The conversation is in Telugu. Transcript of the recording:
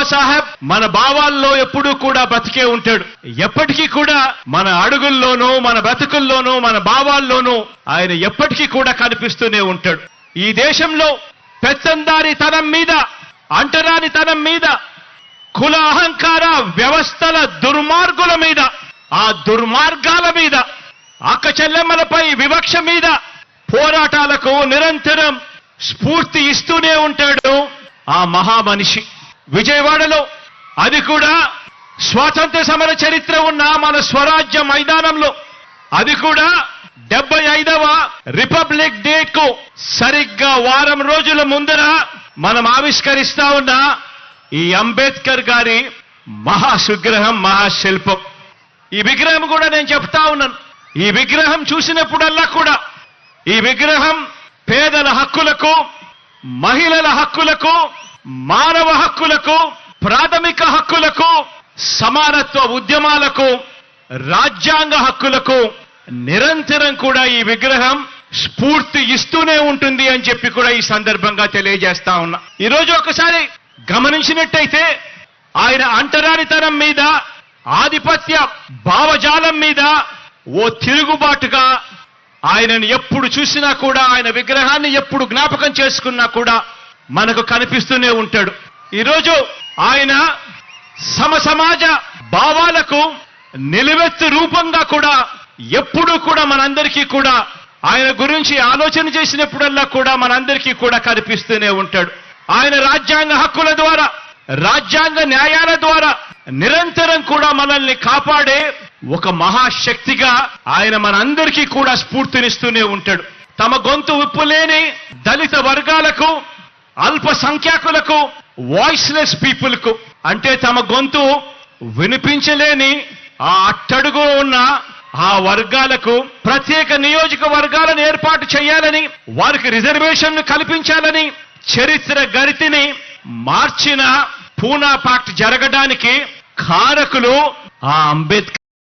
బాబాసాహెబ్ మన భావాల్లో ఎప్పుడూ కూడా బతికే ఉంటాడు. ఎప్పటికీ కూడా మన అడుగుల్లోనూ, మన బ్రతుకుల్లోనూ, మన భావాల్లోనూ ఆయన ఎప్పటికీ కూడా కనిపిస్తూనే ఉంటాడు. ఈ దేశంలో పెత్తందారితనం మీద, అంటరానితనం మీద, కుల అహంకార వ్యవస్థల దుర్మార్గుల మీద, ఆ దుర్మార్గాల మీద, అక్క చెల్లెమ్మలపై వివక్ష మీద పోరాటాలకు నిరంతరం స్ఫూర్తి ఇస్తూనే ఉంటాడు ఆ మహామనిషి. విజయవాడలో, అది కూడా స్వాతంత్ర సమర చరిత్ర ఉన్న మన స్వరాజ్య మైదానంలో, అది కూడా 75వ రిపబ్లిక్ డే కు సరిగ్గా వారం రోజుల ముందర మనం ఆవిష్కరిస్తా ఉన్న ఈ అంబేద్కర్ గారి మహాసుగ్రహం, మహాశిల్పం. ఈ విగ్రహం కూడా నేను చెప్తా ఉన్నాను, ఈ విగ్రహం చూసినప్పుడల్లా కూడా ఈ విగ్రహం పేదల హక్కులకు, మహిళల హక్కులకు, మానవ హక్కులకు, ప్రాథమిక హక్కులకు, సమానత్వ ఉద్యమాలకు, రాజ్యాంగ హక్కులకు నిరంతరం కూడా ఈ విగ్రహం స్ఫూర్తి ఇస్తూనే ఉంటుంది అని చెప్పి కూడా ఈ సందర్భంగా తెలియజేస్తా ఉన్నా. ఈరోజు ఒకసారి గమనించినట్టయితే ఆయన అంటరానితనం మీద, ఆధిపత్య భావజాలం మీద ఓ తిరుగుబాటుగా ఆయనను ఎప్పుడు చూసినా కూడా, ఆయన విగ్రహాన్ని ఎప్పుడు జ్ఞాపకం చేసుకున్నా కూడా మనకు కనిపిస్తూనే ఉంటాడు. ఈరోజు ఆయన సమాజ భావాలకు నిలువెత్తు రూపంగా కూడా ఎప్పుడూ కూడా మనందరికీ కూడా ఆయన గురించి ఆలోచన చేసినప్పుడల్లా కూడా మనందరికీ కూడా కనిపిస్తూనే ఉంటాడు. ఆయన రాజ్యాంగ హక్కుల ద్వారా, రాజ్యాంగ న్యాయాల ద్వారా నిరంతరం కూడా మనల్ని కాపాడే ఒక మహాశక్తిగా ఆయన మనందరికీ కూడా స్ఫూర్తినిస్తూనే ఉంటాడు. తమ గొంతు విప్పులేని దళిత వర్గాలకు, అల్పసంఖ్యాకులకు, వాయిస్లెస్ పీపుల్ కు, అంటే తమ గొంతు వినిపించలేని ఆ అట్టడుగు ఉన్న ఆ వర్గాలకు ప్రత్యేక నియోజకవర్గాలను ఏర్పాటు చేయాలని, వారికి రిజర్వేషన్ను కల్పించాలని చరిత్ర గరితిని మార్చిన పూనా పాక్ట్ జరగడానికి కారకులు ఆ అంబేద్కర్.